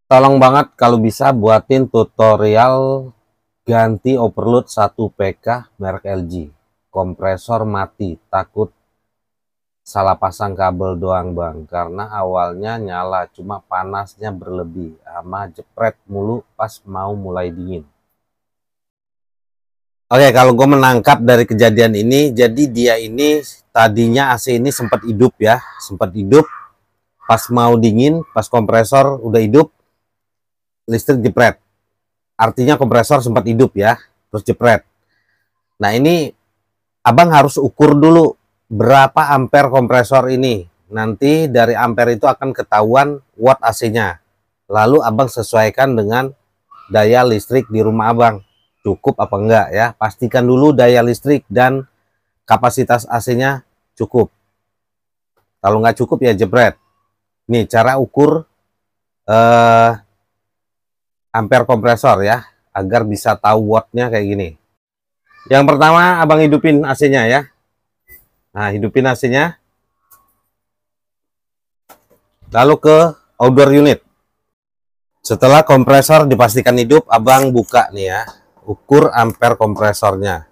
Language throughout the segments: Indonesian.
Tolong banget kalau bisa buatin tutorial ganti overload 1 PK merek LG. Kompresor mati, takut salah pasang kabel doang bang. Karena awalnya nyala, cuma panasnya berlebih. Sama jepret mulu pas mau mulai dingin. Oke, kalau gue menangkap dari kejadian ini, jadi dia ini tadinya AC ini sempat hidup ya. Sempat hidup, pas mau dingin, pas kompresor udah hidup, listrik jepret. Artinya kompresor sempat hidup ya, terus jepret. Nah ini abang harus ukur dulu berapa ampere kompresor ini. Nanti dari ampere itu akan ketahuan watt AC-nya. Lalu abang sesuaikan dengan daya listrik di rumah abang. Cukup apa enggak ya. Pastikan dulu daya listrik dan kapasitas AC-nya cukup. Kalau nggak cukup ya jepret. Nih cara ukur ampere kompresor ya. Agar bisa tahu wattnya kayak gini. Yang pertama abang hidupin AC-nya ya. Nah hidupin AC-nya. Lalu ke outdoor unit. Setelah kompresor dipastikan hidup, abang buka nih ya. Ukur ampere kompresornya.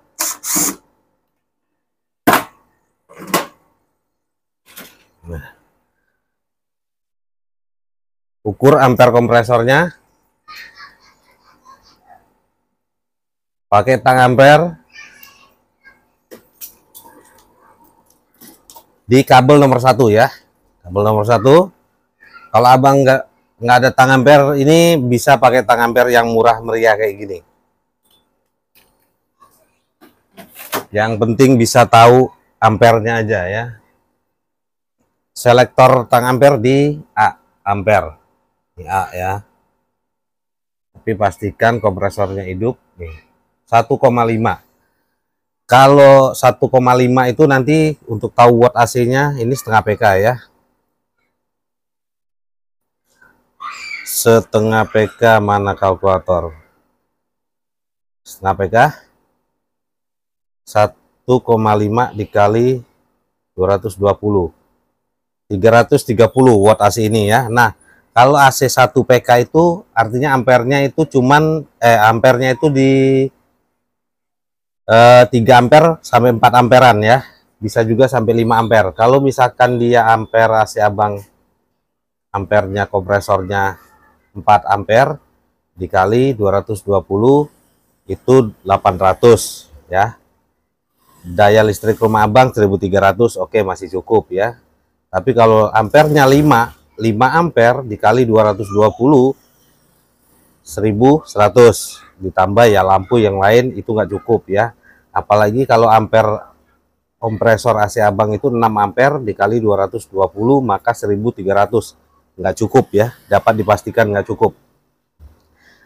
Nah. Ukur ampere kompresornya. Pakai tang ampere. Di kabel nomor 1 ya. Kabel nomor 1. Kalau abang nggak ada tang ampere, ini bisa pakai tang ampere yang murah meriah kayak gini. Yang penting bisa tahu ampernya aja ya. Selektor tang ampere di A, ampere. Di A ya. Tapi pastikan kompresornya hidup nih. 1,5. Kalau 1,5 itu nanti untuk tahu watt AC-nya ini setengah PK ya. Setengah PK mana kalkulator? Setengah PK 1,5 dikali 220. 330 watt AC ini ya. Nah, kalau AC 1 PK itu artinya ampernya itu cuman ampernya itu di 3 ampere sampai 4 amperan ya. Bisa juga sampai 5 ampere. Kalau misalkan dia ampere AC abang ampernya kompresornya 4 ampere dikali 220 itu 800 ya. Daya listrik rumah abang 1300, oke masih cukup ya. Tapi kalau ampernya 5 ampere dikali 220 1100, ditambah ya lampu yang lain itu nggak cukup ya. Apalagi kalau ampere kompresor AC abang itu 6 ampere dikali 220 maka 1300, nggak cukup ya, dapat dipastikan nggak cukup.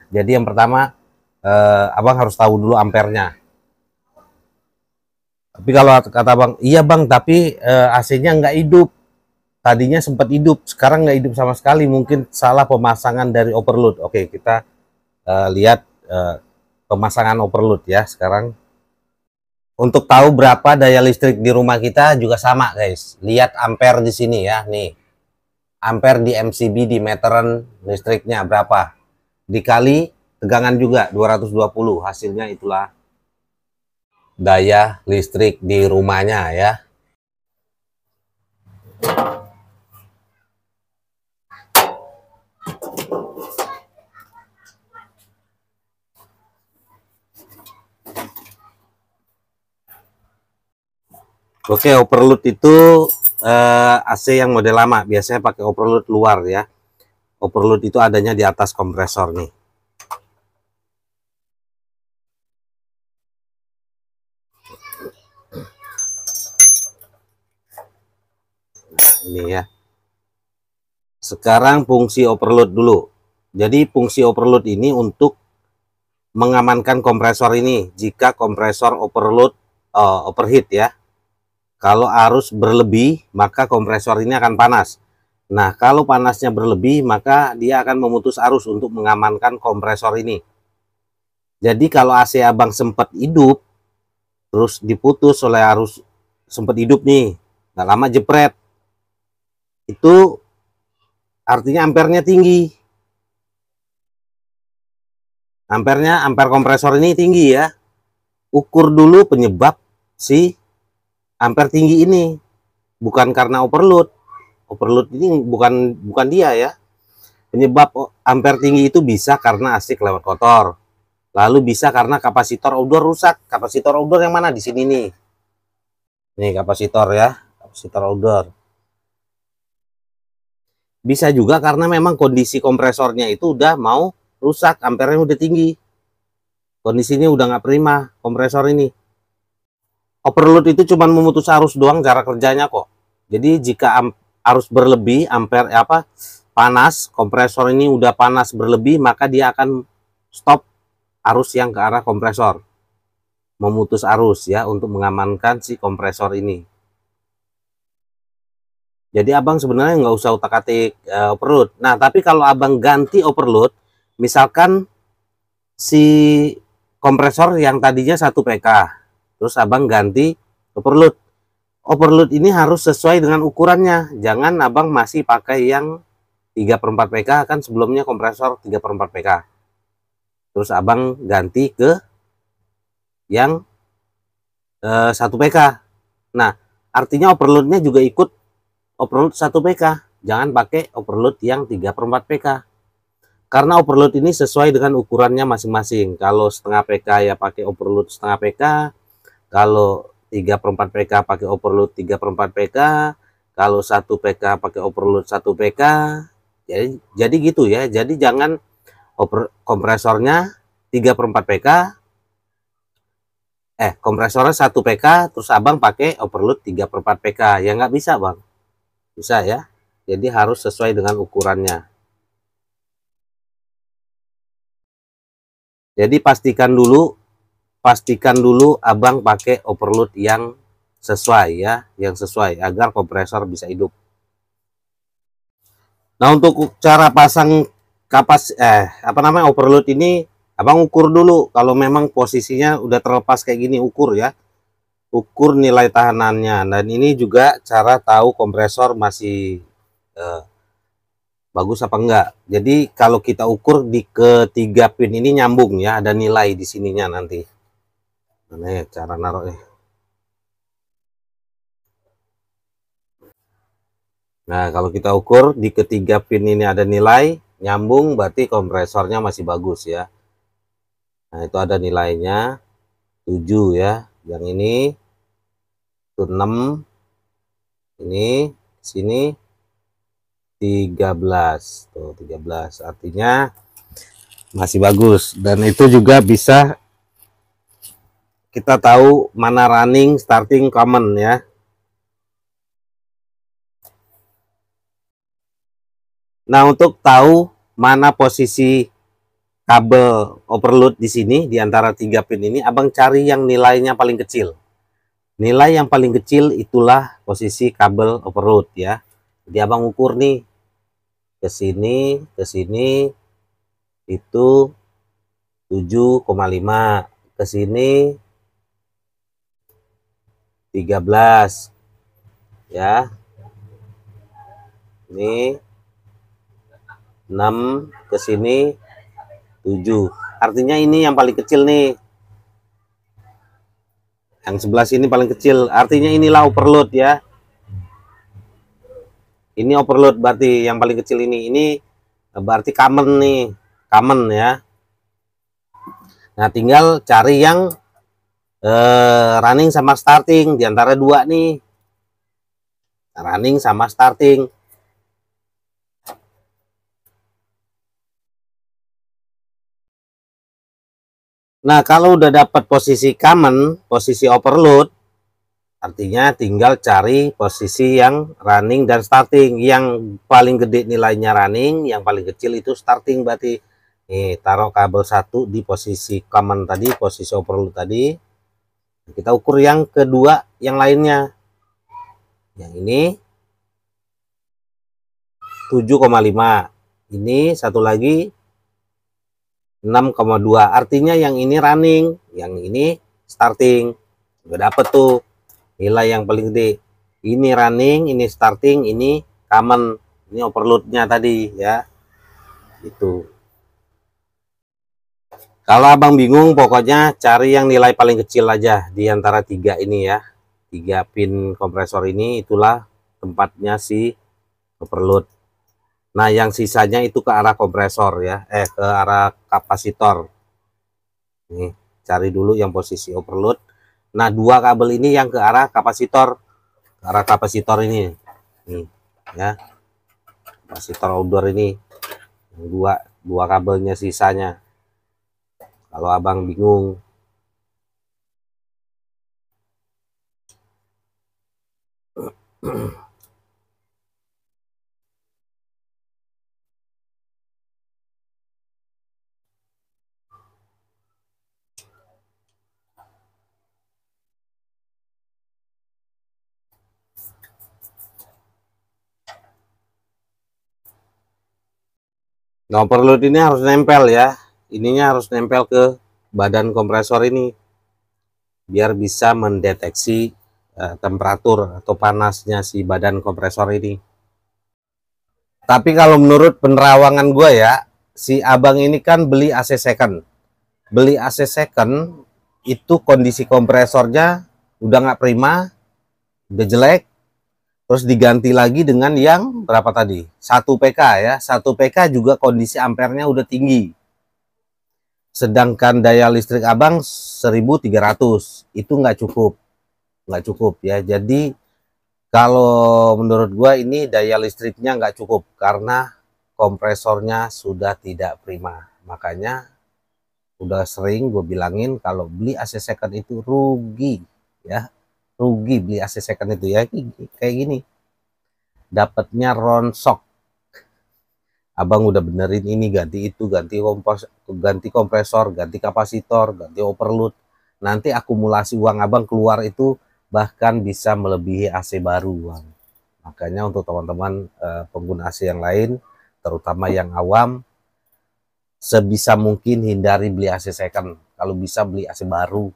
Jadi yang pertama abang harus tahu dulu ampernya. Tapi kalau kata abang, iya bang tapi AC-nya nggak hidup, tadinya sempat hidup sekarang nggak hidup sama sekali, mungkin salah pemasangan dari overload. Oke, kita lihat pemasangan overload ya sekarang. Untuk tahu berapa daya listrik di rumah kita juga sama guys, lihat ampere di sini ya. Nih ampere di MCB di meteran listriknya berapa, dikali tegangan juga 220, hasilnya itulah daya listrik di rumahnya ya. Oke, overload itu AC yang model lama biasanya pakai overload luar ya. Overload itu adanya di atas kompresor nih. Ini ya. Sekarang fungsi overload dulu. Jadi fungsi overload ini untuk mengamankan kompresor ini jika kompresor overheat ya. Kalau arus berlebih maka kompresor ini akan panas. Nah kalau panasnya berlebih maka dia akan memutus arus untuk mengamankan kompresor ini. Jadi kalau AC abang sempat hidup terus diputus oleh arus, sempat hidup nih nggak lama jepret, itu artinya ampernya tinggi. ampere kompresor ini tinggi ya. Ukur dulu penyebab si ampere tinggi ini, bukan karena overload. Overload ini bukan dia ya. Penyebab ampere tinggi itu bisa karena AC kelewat kotor. Lalu bisa karena kapasitor outdoor rusak. Kapasitor outdoor yang mana? Di sini nih. Nih kapasitor ya, kapasitor outdoor. Bisa juga karena memang kondisi kompresornya itu udah mau rusak, ampernya udah tinggi. Kondisinya udah nggak prima kompresor ini. Overload itu cuma memutus arus doang cara kerjanya kok. Jadi jika arus berlebih, ampere panas, kompresor ini udah panas berlebih, maka dia akan stop arus yang ke arah kompresor. Memutus arus ya untuk mengamankan si kompresor ini. Jadi abang sebenarnya nggak usah utak-atik overload. Nah, tapi kalau abang ganti overload, misalkan si kompresor yang tadinya 1 PK, terus abang ganti overload. Overload ini harus sesuai dengan ukurannya. Jangan abang masih pakai yang 3/4 PK, kan sebelumnya kompresor 3/4 PK. Terus abang ganti ke yang 1 PK. Nah, artinya overloadnya juga ikut overload 1 PK. Jangan pakai overload yang 3/4 PK. Karena overload ini sesuai dengan ukurannya masing-masing. Kalau setengah PK ya pakai overload setengah PK. Kalau 3/4 PK pakai overload 3/4 PK. Kalau 1 PK pakai overload 1 PK. Jadi gitu ya. Jadi jangan kompresornya 3/4 PK. Kompresornya 1 PK terus abang pakai overload 3/4 PK. Ya nggak bisa bang. Bisa ya. Jadi harus sesuai dengan ukurannya. Jadi pastikan dulu abang pakai overload yang sesuai ya, yang sesuai agar kompresor bisa hidup. Nah, untuk cara pasang overload ini abang ukur dulu. Kalau memang posisinya udah terlepas kayak gini, ukur ya. Ukur nilai tahanannya. Dan ini juga cara tahu kompresor masih bagus apa enggak. Jadi kalau kita ukur di ketiga pin ini nyambung ya, ada nilai di sininya nanti. Mana ya cara naruhnya? Nah, kalau kita ukur di ketiga pin ini ada nilai nyambung, berarti kompresornya masih bagus ya. Nah, itu ada nilainya 7 ya. Yang ini itu 6. Ini sini 13. Tuh 13. Artinya masih bagus, dan itu juga bisa kita tahu mana running, starting, common ya. Nah, untuk tahu mana posisi kabel overload di sini di antara 3 pin ini, abang cari yang nilainya paling kecil. Nilai yang paling kecil itulah posisi kabel overload ya. Jadi abang ukur nih ke sini itu 7,5, ke sini 13 ya. Ini 6, ke sini 7. Artinya ini yang paling kecil nih. Yang sebelah sini paling kecil. Artinya inilah overload ya. Ini overload berarti yang paling kecil ini. Ini berarti common nih. Common ya. Nah, tinggal cari yang running sama starting di antara dua nih. Running sama starting. Nah, kalau udah dapat posisi common, posisi overload, artinya tinggal cari posisi yang running dan starting. Yang paling gede nilainya running, yang paling kecil itu starting. Berarti nih, taruh kabel 1 di posisi common tadi, posisi overload tadi. Kita ukur yang kedua, yang lainnya. Yang ini 7,5. Ini satu lagi 6,2. Artinya yang ini running, yang ini starting. Udah dapet tuh nilai yang paling gede. Ini running, ini starting, ini common, ini overloadnya tadi ya. Itu. Kalau abang bingung, pokoknya cari yang nilai paling kecil aja di antara tiga ini ya. Tiga pin kompresor ini, itulah tempatnya si overload. Nah, yang sisanya itu ke arah kompresor ya, ke arah kapasitor. Nih, cari dulu yang posisi overload. Nah, dua kabel ini yang ke arah kapasitor, ini. Nih, ya. Kapasitor outdoor ini. Dua kabelnya sisanya. Kalau abang bingung, nah, overload ini harus nempel ya. Ininya harus nempel ke badan kompresor ini biar bisa mendeteksi temperatur atau panasnya si badan kompresor ini. Tapi kalau menurut penerawangan gue ya, si abang ini kan beli AC second. Beli AC second itu kondisi kompresornya udah nggak prima, udah jelek, terus diganti lagi dengan yang berapa tadi? 1 PK ya. 1 PK juga kondisi ampernya udah tinggi. Sedangkan daya listrik abang 1300, itu nggak cukup ya. Jadi kalau menurut gua ini daya listriknya nggak cukup karena kompresornya sudah tidak prima. Makanya udah sering gue bilangin kalau beli AC second itu rugi ya, rugi beli AC second itu ya. Kayak gini, dapatnya ronsok. Abang udah benerin ini, ganti itu, ganti kompresor, ganti kapasitor, ganti overload. Nanti akumulasi uang abang keluar itu bahkan bisa melebihi AC baru, Bang. Makanya untuk teman-teman pengguna AC yang lain, terutama yang awam, sebisa mungkin hindari beli AC second. Kalau bisa beli AC baru,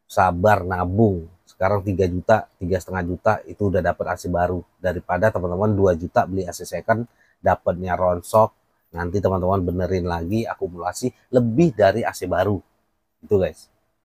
sabar nabung. Sekarang 3 juta, 3,5 juta itu udah dapat AC baru. Daripada teman-teman 2 juta beli AC second, dapatnya ronsok, nanti teman-teman benerin lagi akumulasi lebih dari AC baru. Itu guys.